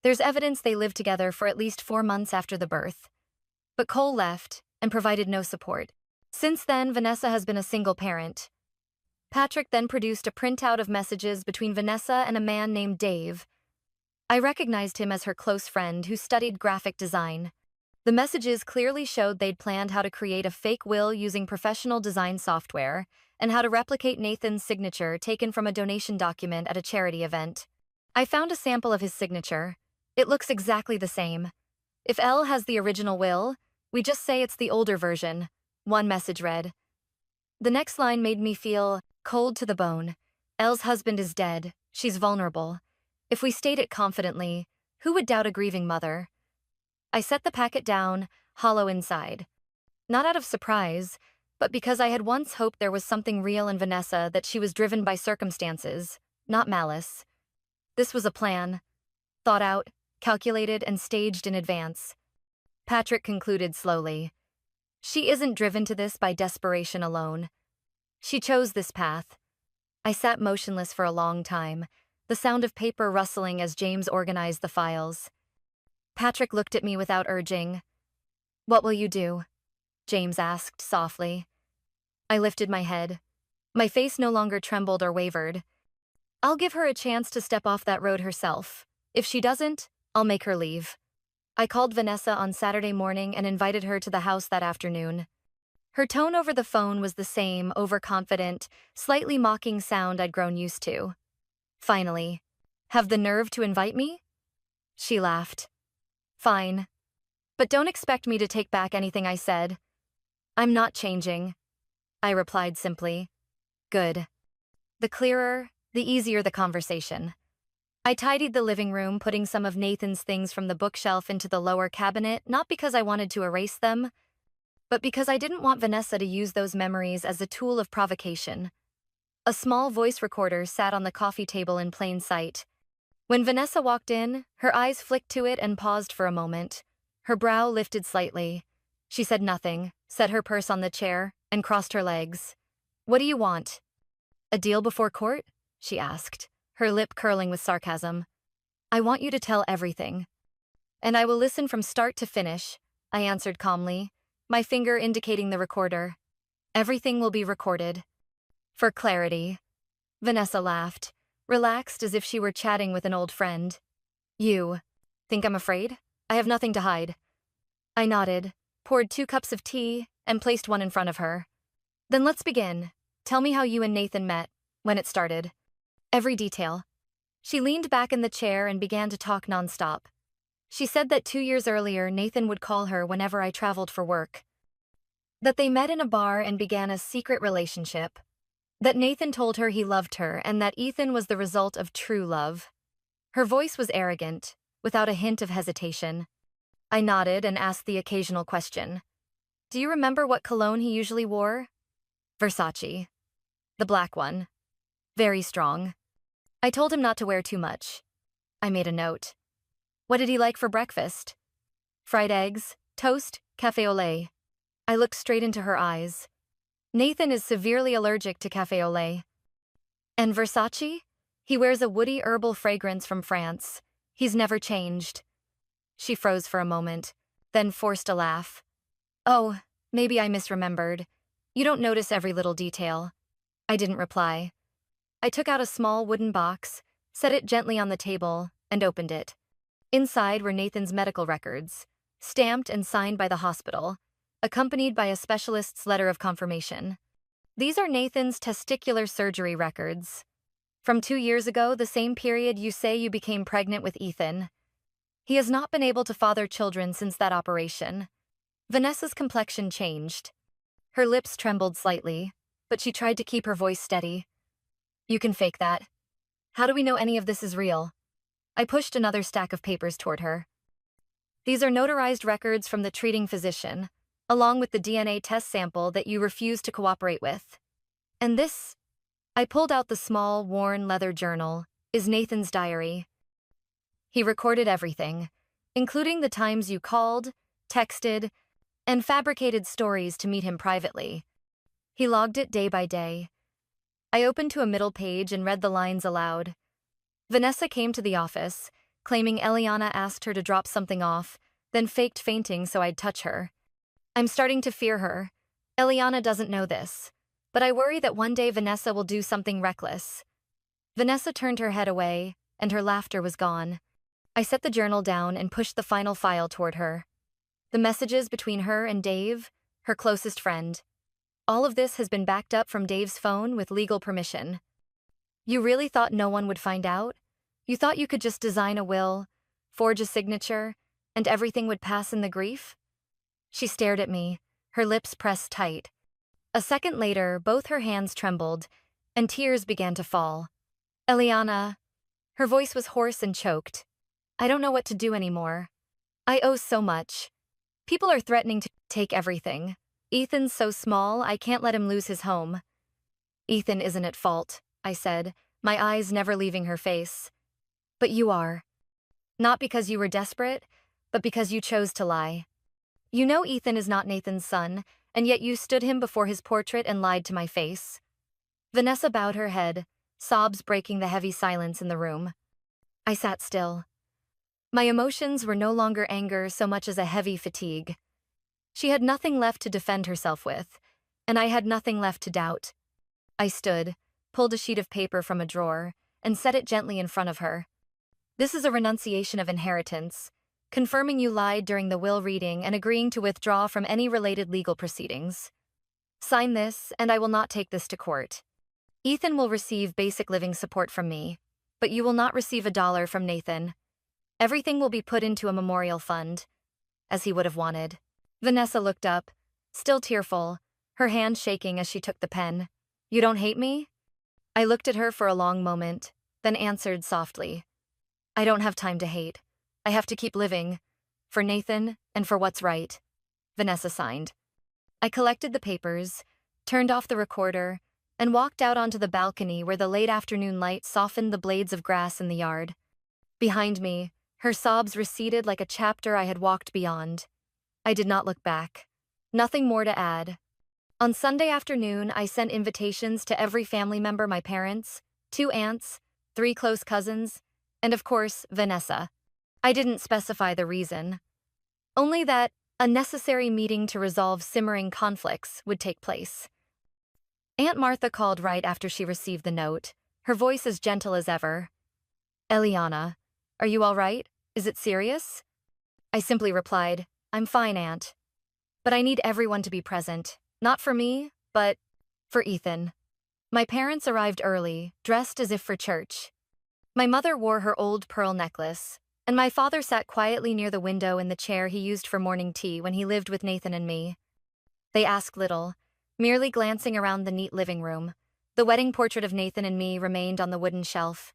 There's evidence they lived together for at least 4 months after the birth. But Cole left and provided no support. Since then, Vanessa has been a single parent. Patrick then produced a printout of messages between Vanessa and a man named Dave. I recognized him as her close friend who studied graphic design. The messages clearly showed they'd planned how to create a fake will using professional design software and how to replicate Nathan's signature taken from a donation document at a charity event. I found a sample of his signature. It looks exactly the same. If Elle has the original will, we just say it's the older version, one message read. The next line made me feel cold to the bone. Elle's husband is dead. She's vulnerable. If we state it confidently, who would doubt a grieving mother? I set the packet down, hollow inside. Not out of surprise, but because I had once hoped there was something real in Vanessa, that she was driven by circumstances, not malice. This was a plan, thought out, calculated, and staged in advance. Patrick concluded slowly. She isn't driven to this by desperation alone. She chose this path. I sat motionless for a long time, the sound of paper rustling as James organized the files. Patrick looked at me without urging. "What will you do?" James asked softly. I lifted my head. My face no longer trembled or wavered. "I'll give her a chance to step off that road herself. If she doesn't, I'll make her leave." I called Vanessa on Saturday morning and invited her to the house that afternoon. Her tone over the phone was the same, overconfident, slightly mocking sound I'd grown used to. "Finally. Have the nerve to invite me?" She laughed. "Fine. But don't expect me to take back anything I said." "I'm not changing," I replied simply. "Good." The clearer, the easier the conversation. I tidied the living room, putting some of Nathan's things from the bookshelf into the lower cabinet, not because I wanted to erase them, but because I didn't want Vanessa to use those memories as a tool of provocation. A small voice recorder sat on the coffee table in plain sight. When Vanessa walked in, her eyes flicked to it and paused for a moment. Her brow lifted slightly. She said nothing, set her purse on the chair, and crossed her legs. "What do you want?" "A deal before court?" she asked, her lip curling with sarcasm. "I want you to tell everything." "And I will listen from start to finish," I answered calmly, my finger indicating the recorder. "Everything will be recorded." "For clarity." Vanessa laughed, relaxed as if she were chatting with an old friend. "You think I'm afraid? I have nothing to hide." I nodded, poured 2 cups of tea, and placed one in front of her. "Then let's begin. Tell me how you and Nathan met, when it started." "Every detail." She leaned back in the chair and began to talk nonstop. She said that 2 years earlier, Nathan would call her whenever I traveled for work. That they met in a bar and began a secret relationship. That Nathan told her he loved her and that Ethan was the result of true love. Her voice was arrogant, without a hint of hesitation. I nodded and asked the occasional question. "Do you remember what cologne he usually wore?" "Versace. The black one. Very strong." I told him not to wear too much. I made a note. "What did he like for breakfast?" "Fried eggs, toast, café au lait." I looked straight into her eyes. "Nathan is severely allergic to café au lait." "And Versace? He wears a woody herbal fragrance from France. He's never changed." She froze for a moment, then forced a laugh. "Oh, maybe I misremembered. You don't notice every little detail." I didn't reply. I took out a small wooden box, set it gently on the table, and opened it. Inside were Nathan's medical records, stamped and signed by the hospital, accompanied by a specialist's letter of confirmation. These are Nathan's testicular surgery records. From 2 years ago, the same period you say you became pregnant with Ethan. He has not been able to father children since that operation. Vanessa's complexion changed. Her lips trembled slightly, but she tried to keep her voice steady. "You can fake that. How do we know any of this is real?" I pushed another stack of papers toward her. "These are notarized records from the treating physician, along with the DNA test sample that you refused to cooperate with. And this," I pulled out the small, worn leather journal, "is Nathan's diary. He recorded everything, including the times you called, texted, and fabricated stories to meet him privately. He logged it day by day." I opened to a middle page and read the lines aloud. "Vanessa came to the office, claiming Eliana asked her to drop something off, then faked fainting so I'd touch her. I'm starting to fear her. Eliana doesn't know this, but I worry that one day Vanessa will do something reckless." Vanessa turned her head away, and her laughter was gone. I set the journal down and pushed the final file toward her. The messages between her and Dave, her closest friend. All of this has been backed up from Dave's phone with legal permission. "You really thought no one would find out? You thought you could just design a will, forge a signature, and everything would pass in the grief?" She stared at me, her lips pressed tight. A second later, both her hands trembled, and tears began to fall. "Eliana," her voice was hoarse and choked, "I don't know what to do anymore. I owe so much. People are threatening to take everything. Ethan's so small, I can't let him lose his home." "Ethan isn't at fault," I said, my eyes never leaving her face. But you are. Not because you were desperate, but because you chose to lie. You know Ethan is not Nathan's son, and yet you stood him before his portrait and lied to my face. Vanessa bowed her head, sobs breaking the heavy silence in the room. I sat still. My emotions were no longer anger so much as a heavy fatigue. She had nothing left to defend herself with, and I had nothing left to doubt. I stood, pulled a sheet of paper from a drawer, and set it gently in front of her. This is a renunciation of inheritance, confirming you lied during the will reading and agreeing to withdraw from any related legal proceedings. Sign this, and I will not take this to court. Ethan will receive basic living support from me, but you will not receive $1 from Nathan. Everything will be put into a memorial fund, as he would have wanted. Vanessa looked up, still tearful, her hand shaking as she took the pen. You don't hate me? I looked at her for a long moment, then answered softly. I don't have time to hate. I have to keep living. For Nathan and for what's right. Vanessa signed. I collected the papers, turned off the recorder, and walked out onto the balcony where the late afternoon light softened the blades of grass in the yard. Behind me, her sobs receded like a chapter I had walked beyond. I did not look back. Nothing more to add. On Sunday afternoon, I sent invitations to every family member: my parents, 2 aunts, 3 close cousins, and of course, Vanessa. I didn't specify the reason. Only that a necessary meeting to resolve simmering conflicts would take place. Aunt Martha called right after she received the note, her voice as gentle as ever. Eliana, are you all right? Is it serious? I simply replied, I'm fine, Aunt. But I need everyone to be present, not for me, but for Ethan. My parents arrived early, dressed as if for church. My mother wore her old pearl necklace, and my father sat quietly near the window in the chair he used for morning tea when he lived with Nathan and me. They asked little, merely glancing around the neat living room. The wedding portrait of Nathan and me remained on the wooden shelf.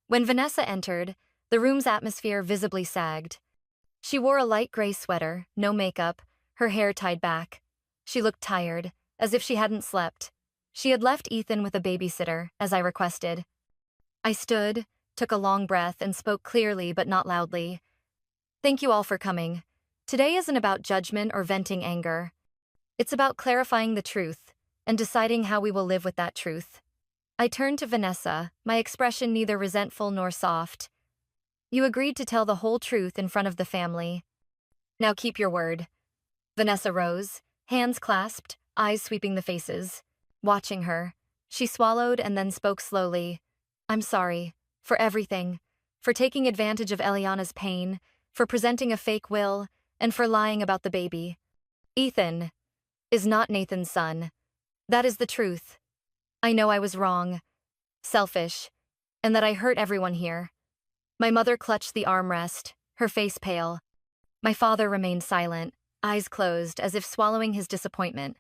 When Vanessa entered, the room's atmosphere visibly sagged. She wore a light gray sweater, no makeup, her hair tied back. She looked tired, as if she hadn't slept. She had left Ethan with a babysitter, as I requested. I stood, took a long breath, and spoke clearly but not loudly. Thank you all for coming. Today isn't about judgment or venting anger. It's about clarifying the truth and deciding how we will live with that truth. I turned to Vanessa, my expression neither resentful nor soft. You agreed to tell the whole truth in front of the family. Now keep your word. Vanessa rose, hands clasped, eyes sweeping the faces. Watching her, she swallowed and then spoke slowly. I'm sorry. For everything. For taking advantage of Eliana's pain, for presenting a fake will, and for lying about the baby. Ethan is not Nathan's son. That is the truth. I know I was wrong, selfish, and that I hurt everyone here. My mother clutched the armrest, her face pale. My father remained silent, eyes closed as if swallowing his disappointment.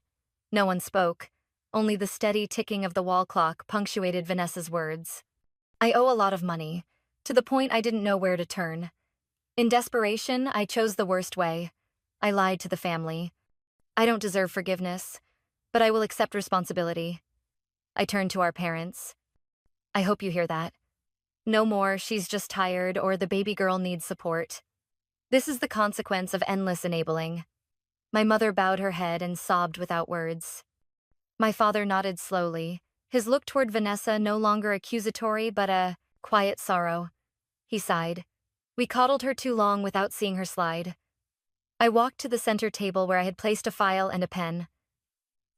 No one spoke. Only the steady ticking of the wall clock punctuated Vanessa's words. I owe a lot of money, to the point I didn't know where to turn. In desperation, I chose the worst way. I lied to the family. I don't deserve forgiveness, but I will accept responsibility. I turned to our parents. I hope you hear that. No more, she's just tired, or the baby girl needs support. This is the consequence of endless enabling. My mother bowed her head and sobbed without words. My father nodded slowly, his look toward Vanessa no longer accusatory but a quiet sorrow. He sighed. We coddled her too long without seeing her slide. I walked to the center table where I had placed a file and a pen.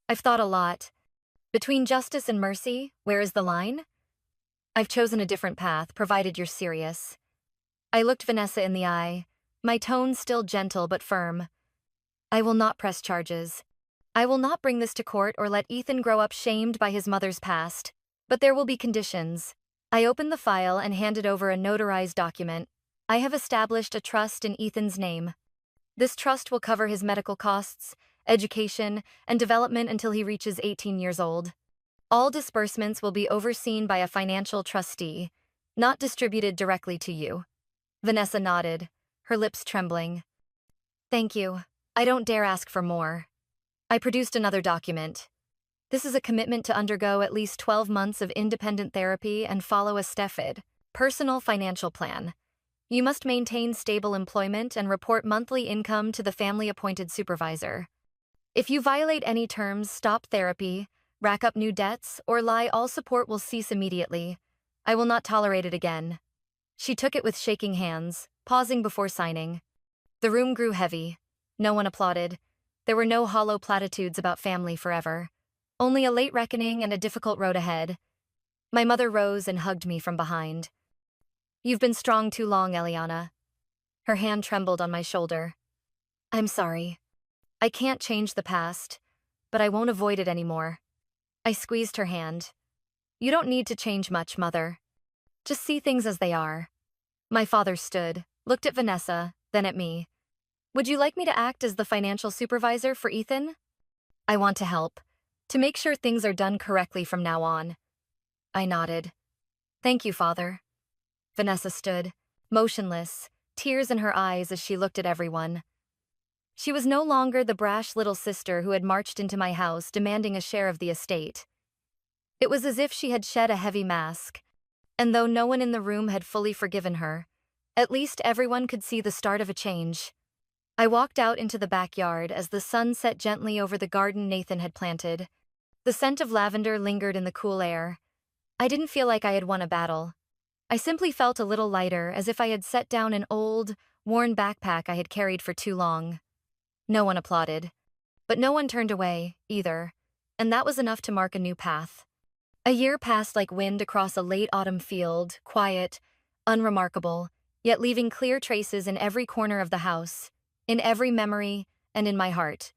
I've thought a lot. Between justice and mercy, where is the line? I've chosen a different path, provided you're serious. I looked Vanessa in the eye, my tone still gentle but firm. I will not press charges. I will not bring this to court or let Ethan grow up shamed by his mother's past. But there will be conditions. I opened the file and handed over a notarized document. I have established a trust in Ethan's name. This trust will cover his medical costs, education, and development until he reaches 18 years old. All disbursements will be overseen by a financial trustee, not distributed directly to you. Vanessa nodded, her lips trembling. Thank you. I don't dare ask for more. I produced another document. This is a commitment to undergo at least 12 months of independent therapy and follow a STEFID, personal financial plan. You must maintain stable employment and report monthly income to the family-appointed supervisor. If you violate any terms, stop therapy, rack up new debts, or lie, all support will cease immediately. I will not tolerate it again. She took it with shaking hands, pausing before signing. The room grew heavy. No one applauded. There were no hollow platitudes about family forever. Only a late reckoning and a difficult road ahead. My mother rose and hugged me from behind. "You've been strong too long, Eliana." Her hand trembled on my shoulder. "I'm sorry. I can't change the past, but I won't avoid it anymore." I squeezed her hand. "You don't need to change much, Mother. Just see things as they are." My father stood, looked at Vanessa, then at me. "Would you like me to act as the financial supervisor for Ethan?" "I want to help, to make sure things are done correctly from now on." I nodded. "Thank you, Father." Vanessa stood, motionless, tears in her eyes as she looked at everyone. She was no longer the brash little sister who had marched into my house demanding a share of the estate. It was as if she had shed a heavy mask, and though no one in the room had fully forgiven her, at least everyone could see the start of a change. I walked out into the backyard as the sun set gently over the garden Nathan had planted. The scent of lavender lingered in the cool air. I didn't feel like I had won a battle. I simply felt a little lighter, as if I had set down an old, worn backpack I had carried for too long. No one applauded. But no one turned away, either, and that was enough to mark a new path. A year passed like wind across a late autumn field, quiet, unremarkable, yet leaving clear traces in every corner of the house, in every memory, and in my heart.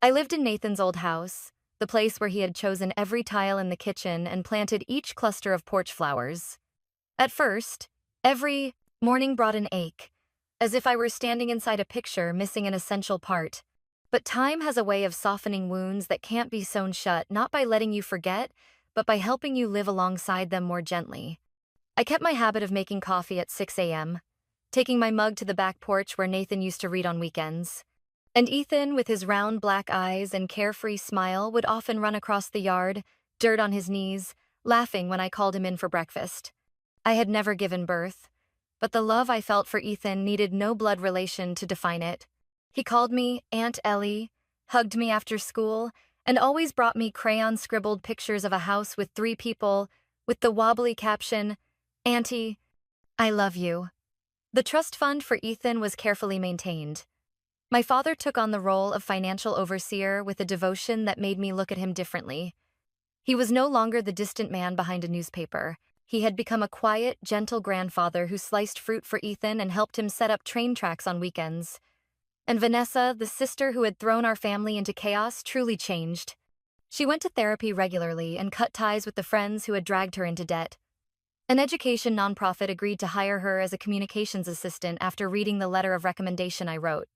I lived in Nathan's old house, the place where he had chosen every tile in the kitchen and planted each cluster of porch flowers. At first, every morning brought an ache, as if I were standing inside a picture missing an essential part. But time has a way of softening wounds that can't be sewn shut, not by letting you forget, but by helping you live alongside them more gently. I kept my habit of making coffee at 6 a.m., taking my mug to the back porch where Nathan used to read on weekends. And Ethan, with his round black eyes and carefree smile, would often run across the yard, dirt on his knees, laughing when I called him in for breakfast. I had never given birth, but the love I felt for Ethan needed no blood relation to define it. He called me Aunt Ellie, hugged me after school, and always brought me crayon-scribbled pictures of a house with 3 people, with the wobbly caption, "Auntie, I love you." The trust fund for Ethan was carefully maintained. My father took on the role of financial overseer with a devotion that made me look at him differently. He was no longer the distant man behind a newspaper. He had become a quiet, gentle grandfather who sliced fruit for Ethan and helped him set up train tracks on weekends. And Vanessa, the sister who had thrown our family into chaos, truly changed. She went to therapy regularly and cut ties with the friends who had dragged her into debt. An education nonprofit agreed to hire her as a communications assistant after reading the letter of recommendation I wrote.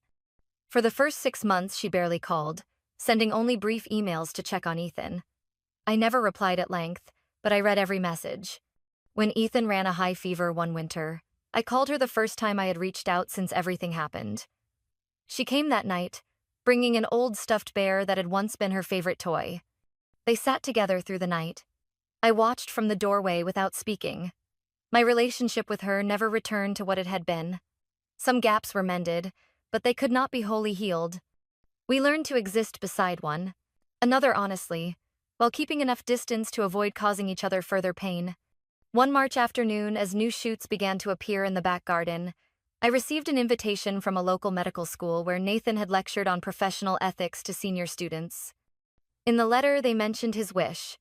For the first 6 months, she barely called, sending only brief emails to check on Ethan. I never replied at length, but I read every message. When Ethan ran a high fever one winter, I called her the first time I had reached out since everything happened. She came that night, bringing an old stuffed bear that had once been her favorite toy. They sat together through the night. I watched from the doorway without speaking. My relationship with her never returned to what it had been. Some gaps were mended, but they could not be wholly healed. We learned to exist beside one another honestly, while keeping enough distance to avoid causing each other further pain. One March afternoon, as new shoots began to appear in the back garden, I received an invitation from a local medical school where Nathan had lectured on professional ethics to senior students. In the letter, they mentioned his wish,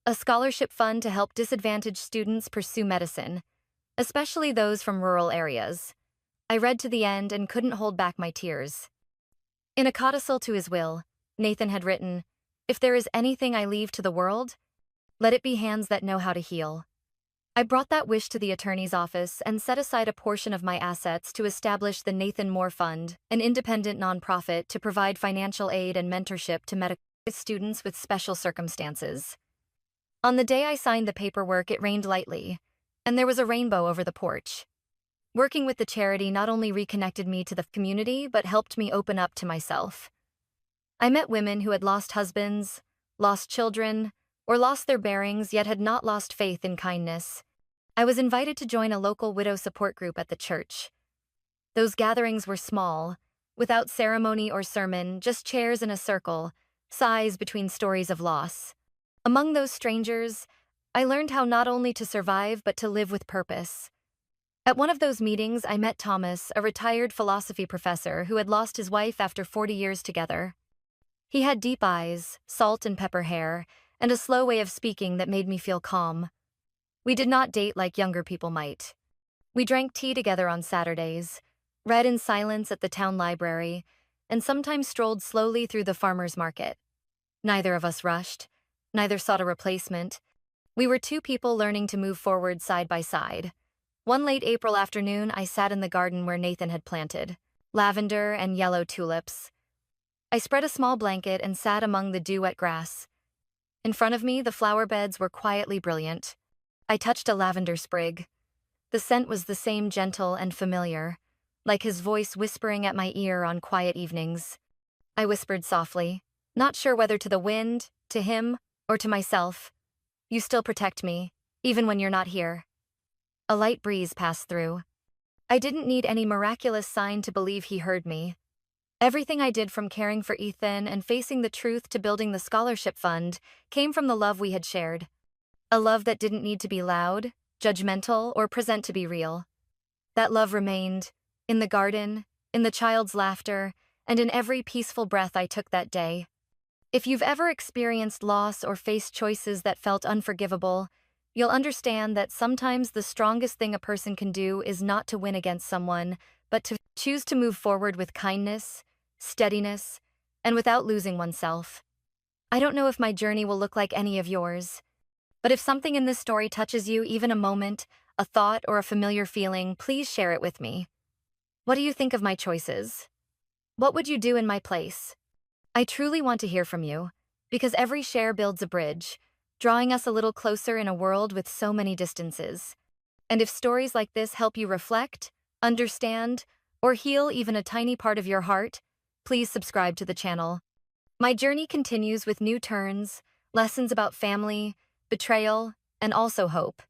a scholarship fund to help disadvantaged students pursue medicine, especially those from rural areas. I read to the end and couldn't hold back my tears. In a codicil to his will, Nathan had written, "If there is anything I leave to the world, let it be hands that know how to heal." I brought that wish to the attorney's office and set aside a portion of my assets to establish the Nathan Moore Fund, an independent nonprofit to provide financial aid and mentorship to medical students with special circumstances. On the day I signed the paperwork, it rained lightly, and there was a rainbow over the porch. Working with the charity not only reconnected me to the community, but helped me open up to myself. I met women who had lost husbands, lost children, or lost their bearings yet had not lost faith in kindness. I was invited to join a local widow support group at the church. Those gatherings were small, without ceremony or sermon, just chairs in a circle, sighs between stories of loss. Among those strangers, I learned how not only to survive but to live with purpose. At one of those meetings, I met Thomas, a retired philosophy professor who had lost his wife after 40 years together. He had deep eyes, salt and pepper hair, and a slow way of speaking that made me feel calm. We did not date like younger people might. We drank tea together on Saturdays, read in silence at the town library, and sometimes strolled slowly through the farmer's market. Neither of us rushed. Neither sought a replacement. We were two people learning to move forward side by side. One late April afternoon, I sat in the garden where Nathan had planted lavender and yellow tulips. I spread a small blanket and sat among the dew-wet grass. In front of me, the flower beds were quietly brilliant. I touched a lavender sprig. The scent was the same, gentle and familiar, like his voice whispering at my ear on quiet evenings. I whispered softly, not sure whether to the wind, to him, or to myself. "You still protect me, even when you're not here." A light breeze passed through. I didn't need any miraculous sign to believe he heard me. Everything I did, from caring for Ethan and facing the truth to building the scholarship fund, came from the love we had shared. A love that didn't need to be loud, judgmental, or present to be real. That love remained, in the garden, in the child's laughter, and in every peaceful breath I took that day. If you've ever experienced loss or faced choices that felt unforgivable, you'll understand that sometimes the strongest thing a person can do is not to win against someone, but to choose to move forward with kindness, steadiness, and without losing oneself. I don't know if my journey will look like any of yours, but if something in this story touches you, even a moment, a thought, or a familiar feeling, please share it with me. What do you think of my choices? What would you do in my place? I truly want to hear from you, because every share builds a bridge, drawing us a little closer in a world with so many distances. And if stories like this help you reflect, understand, or heal even a tiny part of your heart, please subscribe to the channel. My journey continues with new turns, lessons about family, betrayal, and also hope.